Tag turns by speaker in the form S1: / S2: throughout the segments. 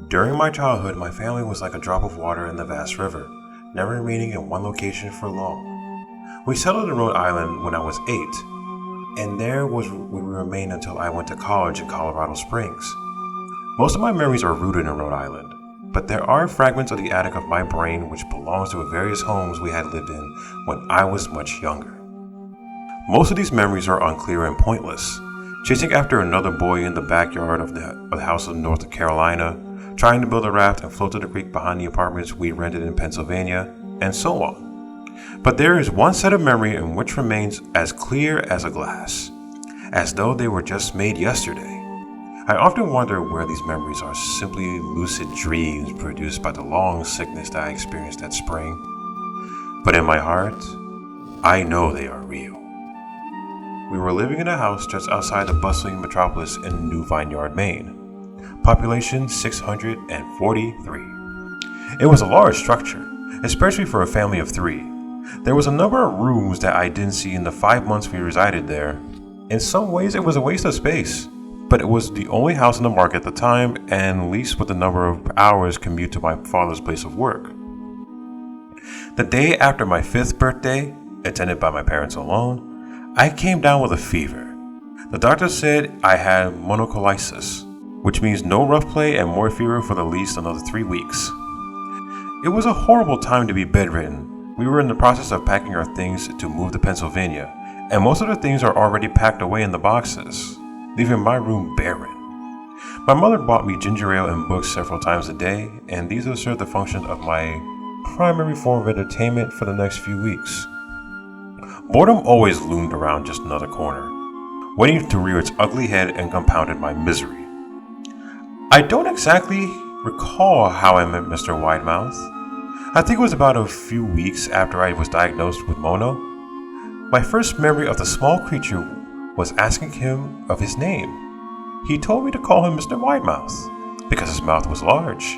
S1: During my childhood, my family was like a drop of water in the vast river, never remaining in one location for long. We settled in Rhode Island when I was 8, and there was we remained until I went to college in Colorado Springs. Most of my memories are rooted in Rhode Island, but there are fragments of the attic of my brain which belongs to various homes we had lived in when I was much younger. Most of these memories are unclear and pointless, chasing after another boy in the backyard of the house in North Carolina, trying to build a raft and float to the creek behind the apartments we rented in Pennsylvania, and so on. But there is one set of memory in which remains as clear as a glass, as though they were just made yesterday. I often wonder where these memories are simply lucid dreams produced by the long sickness that I experienced that spring. But in my heart, I know they are real. We were living in a house just outside the bustling metropolis in New Vineyard, Maine. Population 643. It was a large structure, especially for a family of 3. There was a number of rooms that I didn't see in the 5 months we resided there. In some ways it was a waste of space, but it was the only house in the market at the time and least with the number of hours commute to my father's place of work. The day after my 5th birthday, attended by my parents alone, I came down with a fever. The doctor said I had monocholitis, which means no rough play and more fever for at least another 3 weeks. It was a horrible time to be bedridden. We were in the process of packing our things to move to Pennsylvania, and most of the things are already packed away in the boxes, leaving my room barren. My mother bought me ginger ale and books several times a day, and these will serve the function of my primary form of entertainment for the next few weeks. Boredom always loomed around just another corner, waiting to rear its ugly head and compounded my misery. I don't exactly recall how I met Mr. Widemouth. I think it was about a few weeks after I was diagnosed with mono. My first memory of the small creature was asking him of his name. He told me to call him Mr. Widemouth because his mouth was large.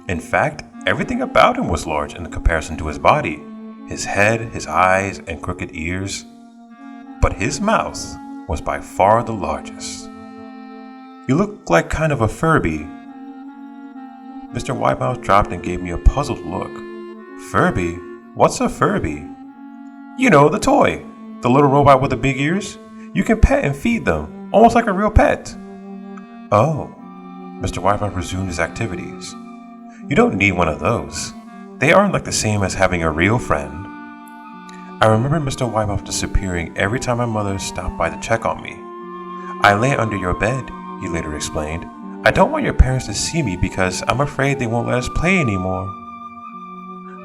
S1: In fact, everything about him was large in comparison to his body, his head, his eyes, and crooked ears. But his mouth was by far the largest. You look like kind of a Furby. Mr. Widemouth dropped and gave me a puzzled look. Furby? What's a Furby? You know, the toy. The little robot with the big ears. You can pet and feed them, almost like a real pet. Oh. Mr. Widemouth resumed his activities. You don't need one of those. They aren't like the same as having a real friend. I remember Mr. Widemouth disappearing every time my mother stopped by to check on me. I lay under your bed, he later explained. I don't want your parents to see me because I'm afraid they won't let us play anymore.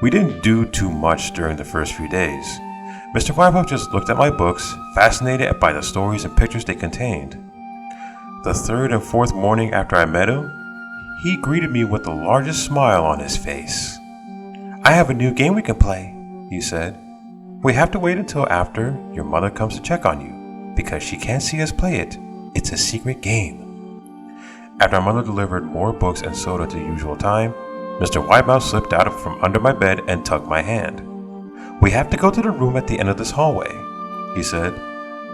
S1: We didn't do too much during the first few days. Mr. Widemouth just looked at my books, fascinated by the stories and pictures they contained. The 3rd and 4th morning after I met him, he greeted me with the largest smile on his face. I have a new game we can play, he said. We have to wait until after your mother comes to check on you, because she can't see us play it. It's a secret game. After my mother delivered more books and soda at the usual time, Mr. Widemouth slipped out from under my bed and tugged my hand. We have to go to the room at the end of this hallway, he said.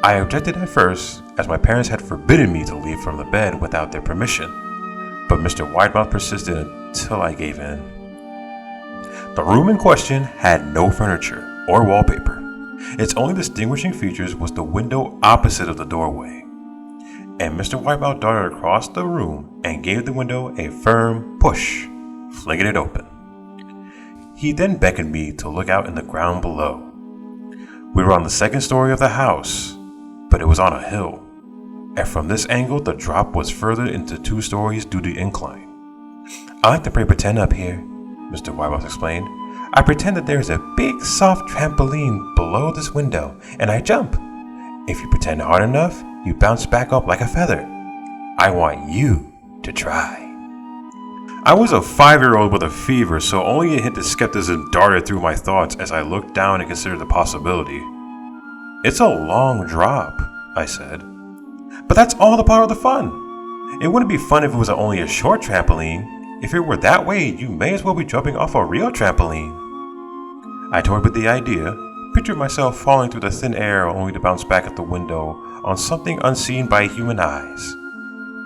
S1: I objected at first, as my parents had forbidden me to leave from the bed without their permission, but Mr. Widemouth persisted until I gave in. The room in question had no furniture or wallpaper. Its only distinguishing features was the window opposite of the doorway. And Mr. Widemouth darted across the room and gave the window a firm push, flinging it open. He then beckoned me to look out in the ground below. We were on the 2nd story of the house, but it was on a hill, and from this angle the drop was further into 2 stories due to the incline. I like to play pretend up here, Mr. Widemouth explained. I pretend that there is a big soft trampoline below this window, and I jump. If you pretend hard enough, you bounce back up like a feather. I want you to try. I was a 5-year-old with a fever, so only a hint of skepticism darted through my thoughts as I looked down and considered the possibility. It's a long drop, I said. But that's all the part of the fun. It wouldn't be fun if it was only a short trampoline. If it were that way, you may as well be jumping off a real trampoline. I toyed with the idea, pictured myself falling through the thin air only to bounce back at the window on something unseen by human eyes.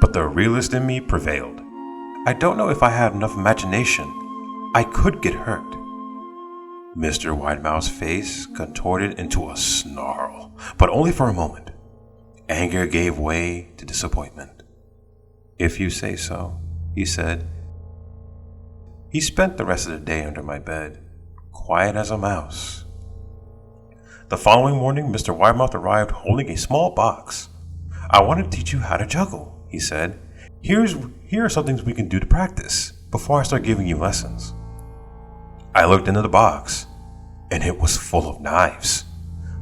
S1: But the realist in me prevailed. I don't know if I have enough imagination. I could get hurt." Mr. Widemouth's face contorted into a snarl, but only for a moment. Anger gave way to disappointment. "If you say so," he said. He spent the rest of the day under my bed, quiet as a mouse. The following morning, Mr. Widemouth arrived holding a small box. "I want to teach you how to juggle," he said. Here are some things we can do to practice before I start giving you lessons." I looked into the box, and it was full of knives.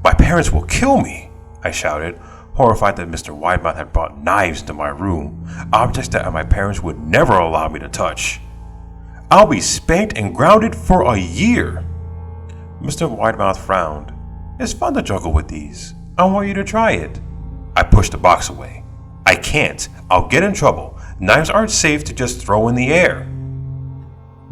S1: "My parents will kill me," I shouted, horrified that Mr. Widemouth had brought knives into my room, objects that my parents would never allow me to touch. "I'll be spanked and grounded for a year." Mr. Widemouth frowned. "It's fun to juggle with these. I want you to try it." I pushed the box away. "I can't. I'll get in trouble. Knives aren't safe to just throw in the air."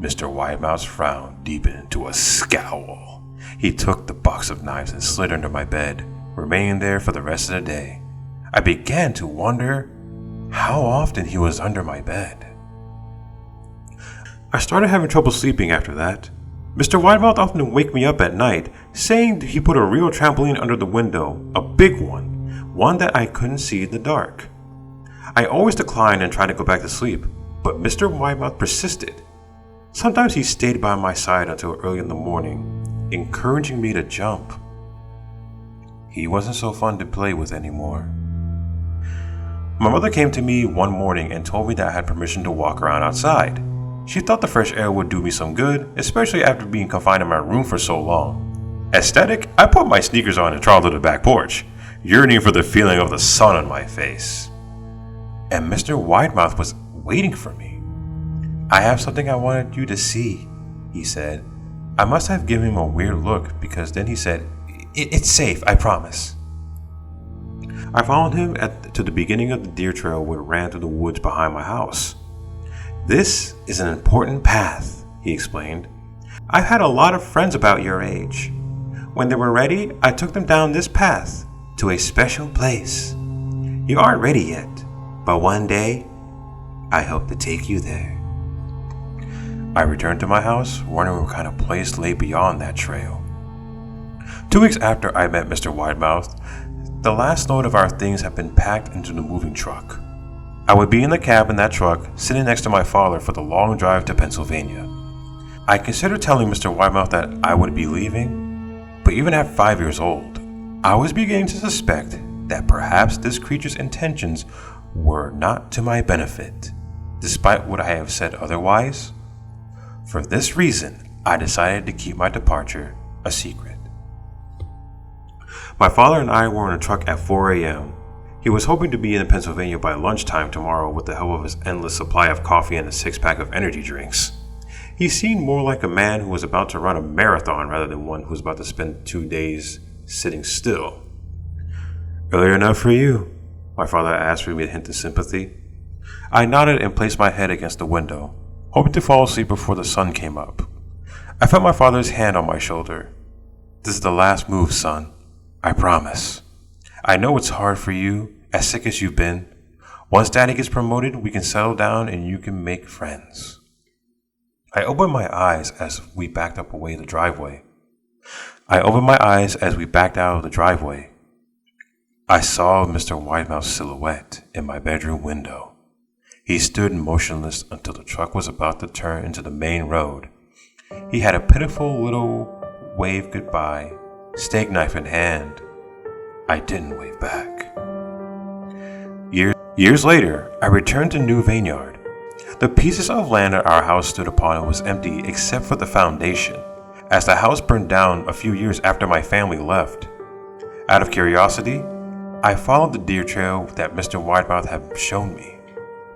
S1: Mr. Widemouth's frown deepened into a scowl. He took the box of knives and slid under my bed, remaining there for the rest of the day. I began to wonder how often he was under my bed. I started having trouble sleeping after that. Mr. Widemouth often would wake me up at night, saying he put a real trampoline under the window, a big one that I couldn't see in the dark. I always declined and tried to go back to sleep, but Mr. Widemouth persisted. Sometimes he stayed by my side until early in the morning, encouraging me to jump. He wasn't so fun to play with anymore. My mother came to me one morning and told me that I had permission to walk around outside. She thought the fresh air would do me some good, especially after being confined in my room for so long. Aesthetic, I put my sneakers on and trotted to the back porch, yearning for the feeling of the sun on my face. And Mr. Widemouth was waiting for me. "I have something I wanted you to see," he said. I must have given him a weird look because then he said, "It's safe, I promise." I followed him to the beginning of the deer trail where it ran through the woods behind my house. "This is an important path," he explained. "I've had a lot of friends about your age. When they were ready, I took them down this path to a special place. You aren't ready yet, but one day, I hope to take you there." I returned to my house, wondering what kind of place lay beyond that trail. 2 weeks after I met Mr. Widemouth, the last load of our things had been packed into the moving truck. I would be in the cab in that truck, sitting next to my father for the long drive to Pennsylvania. I considered telling Mr. Widemouth that I would be leaving, but even at 5 years old, I was beginning to suspect that perhaps this creature's intentions were not to my benefit, despite what I have said otherwise. For this reason, I decided to keep my departure a secret. My father and I were in a truck at 4 a.m. He was hoping to be in Pennsylvania by lunchtime tomorrow with the help of his endless supply of coffee and a 6-pack of energy drinks. He seemed more like a man who was about to run a marathon rather than one who was about to spend 2 days sitting still. "Early enough for you?" my father asked with a hint of sympathy. I nodded and placed my head against the window, hoping to fall asleep before the sun came up. I felt my father's hand on my shoulder. "This is the last move, son. I promise. I know it's hard for you, as sick as you've been. Once Daddy gets promoted, we can settle down and you can make friends." I opened my eyes as we backed up away the driveway. I backed out of the driveway. I saw Mr. Widemouth's silhouette in my bedroom window. He stood motionless until the truck was about to turn into the main road. He had a pitiful little wave goodbye, steak knife in hand. I didn't wave back. Years later, I returned to New Vineyard. The pieces of land that our house stood upon was empty except for the foundation, as the house burned down a few years after my family left. Out of curiosity, I followed the deer trail that Mr. Widemouth had shown me.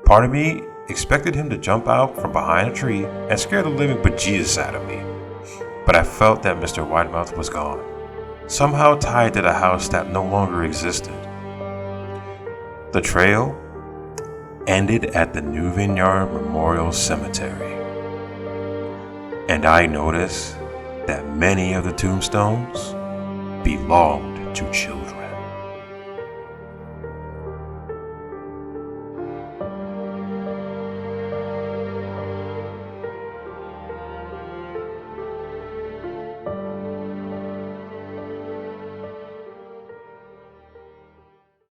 S1: Part of me expected him to jump out from behind a tree and scare the living bejesus out of me, but I felt that Mr. Widemouth was gone, somehow tied to the house that no longer existed. The trail ended at the New Vineyard Memorial Cemetery, and I noticed that many of the tombstones belonged to children.